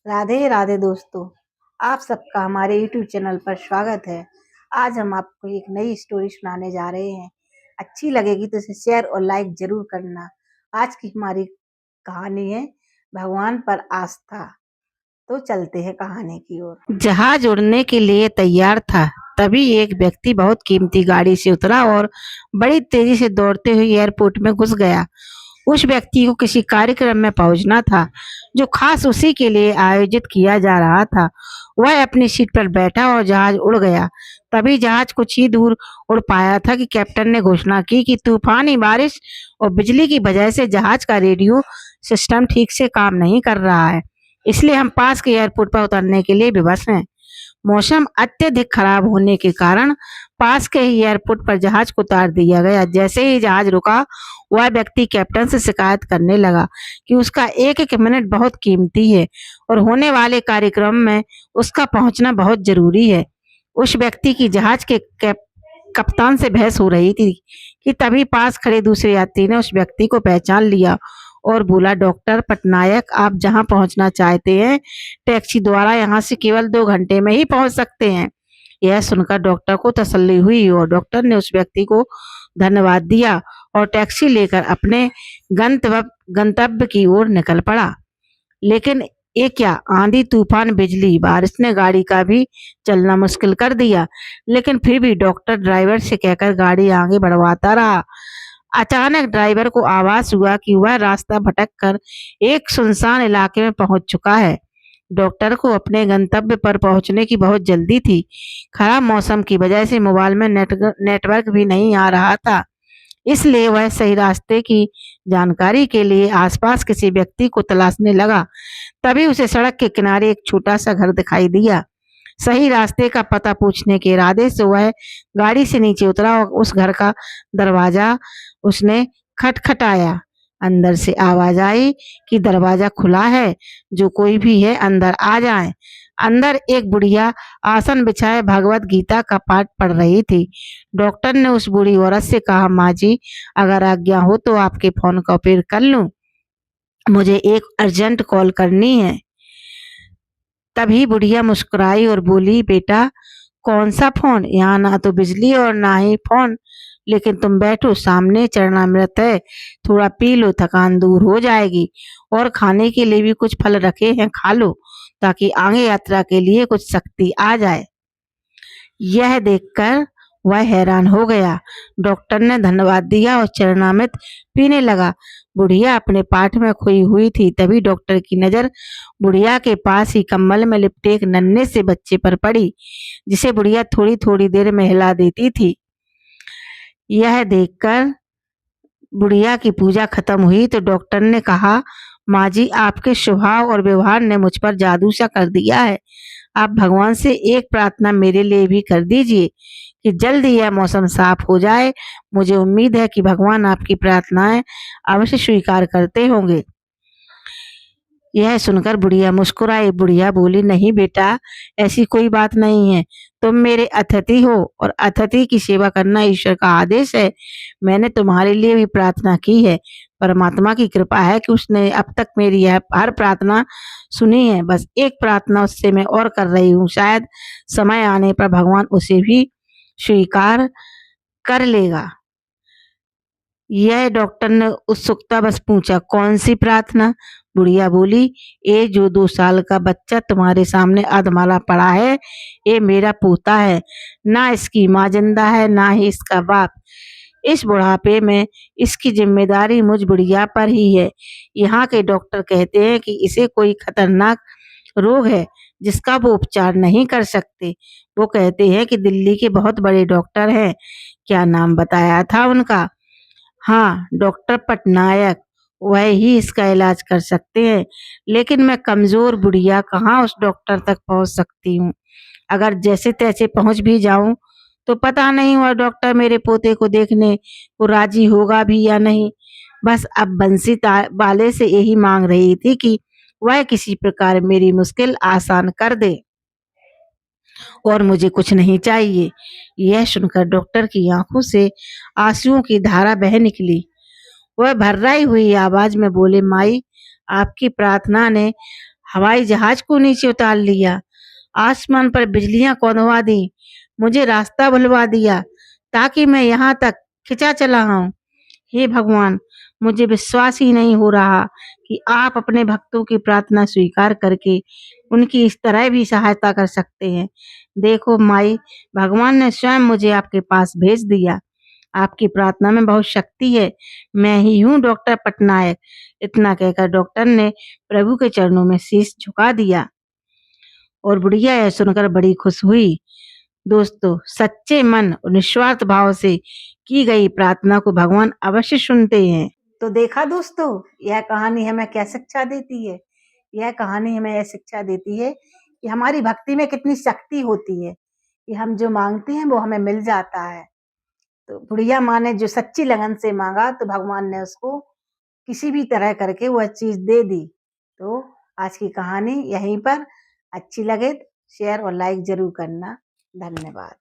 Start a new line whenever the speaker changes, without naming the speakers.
राधे राधे दोस्तों। आप सबका हमारे यूट्यूब चैनल पर स्वागत है। आज हम आपको एक नई स्टोरी सुनाने जा रहे हैं। अच्छी लगेगी तो इसे शेयर और लाइक जरूर करना। आज की हमारी कहानी है भगवान पर आस्था। तो चलते हैं कहानी की ओर। जहाज उड़ने के लिए तैयार था, तभी एक व्यक्ति बहुत कीमती गाड़ी से उतरा और बड़ी तेजी से दौड़ते हुए एयरपोर्ट में घुस गया। उस व्यक्ति को किसी कार्यक्रम में पहुंचना था जो खास उसी के लिए आयोजित किया जा रहा था। वह अपनी सीट पर बैठा और जहाज उड़ गया। तभी जहाज कुछ ही दूर उड़ पाया था कि कैप्टन ने घोषणा की कि तूफानी बारिश और बिजली की वजह से जहाज का रेडियो सिस्टम ठीक से काम नहीं कर रहा है, इसलिए हम पास के एयरपोर्ट पर उतरने के लिए विवश हैं। मौसम अत्यधिक खराब होने के कारण पास के ही एयरपोर्ट पर जहाज को उतार दिया गया। जैसे ही जहाज रुका, वह व्यक्ति कैप्टन से शिकायत करने लगा कि उसका एक एक मिनट बहुत कीमती है और होने वाले कार्यक्रम में उसका पहुंचना बहुत जरूरी है। उस व्यक्ति की जहाज के कप्तान से बहस हो रही थी कि तभी पास खड़े दूसरे यात्री ने उस व्यक्ति को पहचान लिया और बोला, डॉक्टर पटनायक, आप जहां पहुंचना चाहते हैं टैक्सी द्वारा यहां से केवल 2 घंटे में ही पहुंच सकते हैं। यह सुनकर डॉक्टर को तसल्ली हुई और डॉक्टर ने उस व्यक्ति को धन्यवाद दिया और टैक्सी लेकर अपने गंतव्य की ओर निकल पड़ा। लेकिन ये क्या, आंधी तूफान बिजली बारिश ने गाड़ी का भी चलना मुश्किल कर दिया। लेकिन फिर भी डॉक्टर ड्राइवर से कहकर गाड़ी आगे बढ़वाता रहा। अचानक ड्राइवर को आभास हुआ कि वह रास्ता भटक कर एक सुनसान इलाके में पहुंच चुका है। डॉक्टर को अपने गंतव्य पर पहुंचने की बहुत जल्दी थी। खराब मौसम की वजह से मोबाइल में नेटवर्क भी नहीं आ रहा था, इसलिए वह सही रास्ते की जानकारी के लिए आसपास किसी व्यक्ति को तलाशने लगा। तभी उसे सड़क के किनारे एक छोटा सा घर दिखाई दिया। सही रास्ते का पता पूछने के इरादे से वह गाड़ी से नीचे उतरा और उस घर का दरवाजा उसने खटखटाया। अंदर से आवाज आई कि दरवाजा खुला है, जो कोई भी है अंदर आ जाए। अंदर एक बुढ़िया आसन बिछाए भगवत गीता का पाठ पढ़ रही थी। डॉक्टर ने उस बूढ़ी औरत से कहा, माँ जी, अगर आज्ञा हो तो आपके फोन का उपयोग कर लूं, मुझे एक अर्जेंट कॉल करनी है। तभी बुढ़िया मुस्कुराई और बोली, बेटा, कौन सा फोन? यहाँ ना तो बिजली और ना ही फोन। लेकिन तुम बैठो, सामने चरणामृत है, थोड़ा पी लो, थकान दूर हो जाएगी। और खाने के लिए भी कुछ फल रखे हैं, खा लो, ताकि आगे यात्रा के लिए कुछ शक्ति आ जाए। यह देखकर वह हैरान हो गया। डॉक्टर ने धन्यवाद दिया और चरणामृत पीने लगा। बुढ़िया अपने पाठ में खोई हुई थी। तभी डॉक्टर की नजर बुढ़िया के पास ही कंबल में लिपटे एक नन्हे से बच्चे पर पड़ी, जिसे बुढ़िया थोड़ी थोड़ी देर में हिला देती थी। यह देखकर बुढ़िया की पूजा खत्म हुई तो डॉक्टर ने कहा, माँ जी, आपके स्वभाव और व्यवहार ने मुझ पर जादू सा कर दिया है। आप भगवान से एक प्रार्थना मेरे लिए भी कर दीजिए कि जल्द ही यह मौसम साफ हो जाए। मुझे उम्मीद है कि भगवान आपकी प्रार्थनाएं अवश्य स्वीकार करते होंगे। यह सुनकर बुढ़िया मुस्कुराई। बुढ़िया बोली, नहीं बेटा, ऐसी कोई बात नहीं है। तुम मेरे अतिथि हो और अतिथि की सेवा करना ईश्वर का आदेश है। मैंने तुम्हारे लिए भी प्रार्थना की है। परमात्मा की कृपा है कि उसने अब तक मेरी यह हर प्रार्थना सुनी है। बस एक प्रार्थना उससे मैं और कर रही हूँ, शायद समय आने पर भगवान उसे भी स्वीकार कर लेगा। यह डॉक्टर ने उत्सुकता बस पूछा, कौन सी प्रार्थना? बुढ़िया बोली, ये जो 2 साल का बच्चा तुम्हारे सामने अधमरा पड़ा है, ये मेरा पोता है। ना इसकी माँ जिंदा है, ना ही इसका बाप। इस बुढ़ापे में इसकी जिम्मेदारी मुझ बुढ़िया पर ही है। यहाँ के डॉक्टर कहते हैं कि इसे कोई खतरनाक रोग है जिसका वो उपचार नहीं कर सकते। वो कहते हैं कि दिल्ली के बहुत बड़े डॉक्टर हैं। क्या नाम बताया था उनका? हाँ, डॉक्टर पटनायक, वह ही इसका इलाज कर सकते हैं। लेकिन मैं कमजोर बुढ़िया कहाँ उस डॉक्टर तक पहुंच सकती हूँ। अगर जैसे तैसे पहुंच भी जाऊं तो पता नहीं वह डॉक्टर मेरे पोते को देखने को राजी होगा भी या नहीं। बस अब बंसी बाले से यही मांग रही थी कि वह किसी प्रकार मेरी मुश्किल आसान कर दे, और मुझे कुछ नहीं चाहिए। यह सुनकर डॉक्टर की आंखों से आंसुओं की धारा बह निकली। वह भर्राई हुई आवाज में बोले, माई, आपकी प्रार्थना ने हवाई जहाज को नीचे उतार लिया, आसमान पर बिजलियां कौंधवा दी, मुझे रास्ता भुलवा दिया ताकि मैं यहाँ तक खिंचा चला आऊं। हे भगवान, मुझे विश्वास ही नहीं हो रहा कि आप अपने भक्तों की प्रार्थना स्वीकार करके उनकी इस तरह भी सहायता कर सकते हैं। देखो माई, भगवान ने स्वयं मुझे आपके पास भेज दिया। आपकी प्रार्थना में बहुत शक्ति है। मैं ही हूँ डॉक्टर पटनायक। इतना कहकर डॉक्टर ने प्रभु के चरणों में शीश झुका दिया और बुढ़िया यह सुनकर बड़ी खुश हुई। दोस्तों, सच्चे मन और निस्वार्थ भाव से की गई प्रार्थना को भगवान अवश्य सुनते हैं। तो देखा दोस्तों, यह कहानी हमें क्या शिक्षा देती है? यह कहानी हमें यह शिक्षा देती है कि हमारी भक्ति में कितनी शक्ति होती है कि हम जो मांगते हैं वो हमें मिल जाता है। तो बुढ़िया माँ ने जो सच्ची लगन से मांगा तो भगवान ने उसको किसी भी तरह करके वह चीज दे दी। तो आज की कहानी यहीं पर। अच्छी लगे तो शेयर और लाइक जरूर करना। धन्यवाद।